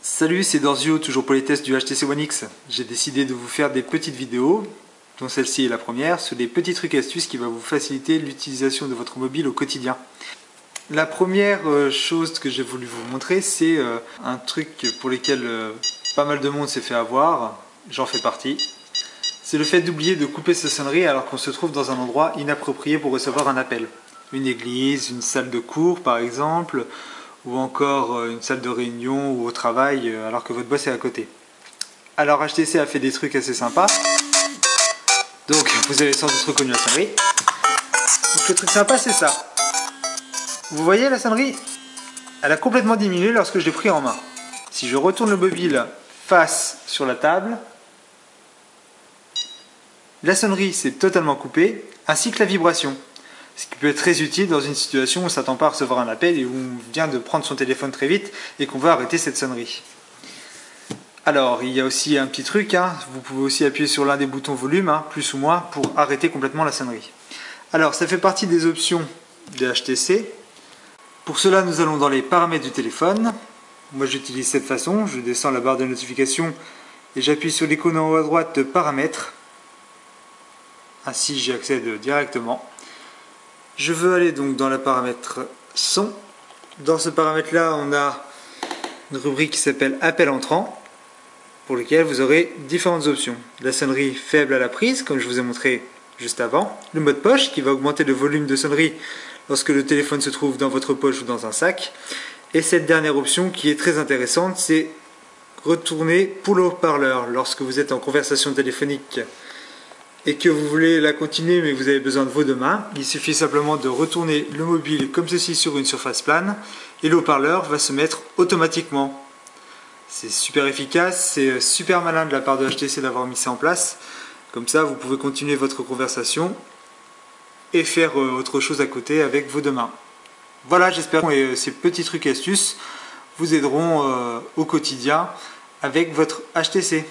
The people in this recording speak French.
Salut, c'est Dorzio, toujours pour les tests du HTC One X. J'ai décidé de vous faire des petites vidéos, dont celle-ci est la première, sur des petits trucs et astuces qui vont vous faciliter l'utilisation de votre mobile au quotidien. La première chose que j'ai voulu vous montrer, c'est un truc pour lequel pas mal de monde s'est fait avoir, j'en fais partie. C'est le fait d'oublier de couper sa sonnerie alors qu'on se trouve dans un endroit inapproprié pour recevoir un appel. Une église, une salle de cours par exemple, ou encore une salle de réunion ou au travail alors que votre boss est à côté. Alors HTC a fait des trucs assez sympas. Donc vous avez sans doute reconnu la sonnerie. Donc le truc sympa c'est ça. Vous voyez la sonnerie? Elle a complètement diminué lorsque je l'ai pris en main. Si je retourne le mobile face sur la table, la sonnerie s'est totalement coupée, ainsi que la vibration. Ce qui peut être très utile dans une situation où on ne s'attend pas à recevoir un appel et où on vient de prendre son téléphone très vite et qu'on veut arrêter cette sonnerie. Alors, il y a aussi un petit truc, vous pouvez aussi appuyer sur l'un des boutons volume, plus ou moins, pour arrêter complètement la sonnerie. Alors, ça fait partie des options de HTC. Pour cela, nous allons dans les paramètres du téléphone. Moi, j'utilise cette façon, je descends la barre de notification et j'appuie sur l'icône en haut à droite de paramètres. Ainsi, j'y accède directement. Je veux aller donc dans le paramètre son. Dans ce paramètre-là, on a une rubrique qui s'appelle appel entrant, pour lequel vous aurez différentes options. La sonnerie faible à la prise, comme je vous ai montré juste avant. Le mode poche, qui va augmenter le volume de sonnerie lorsque le téléphone se trouve dans votre poche ou dans un sac. Et cette dernière option, qui est très intéressante, c'est retourner pour le haut-parleur. Lorsque vous êtes en conversation téléphonique et que vous voulez la continuer mais que vous avez besoin de vos deux mains, il suffit simplement de retourner le mobile comme ceci sur une surface plane et le haut-parleur va se mettre automatiquement. C'est super efficace, c'est super malin de la part de HTC d'avoir mis ça en place. Comme ça vous pouvez continuer votre conversation et faire autre chose à côté avec vos deux mains. Voilà, j'espère que ces petits trucs et astuces vous aideront au quotidien avec votre HTC.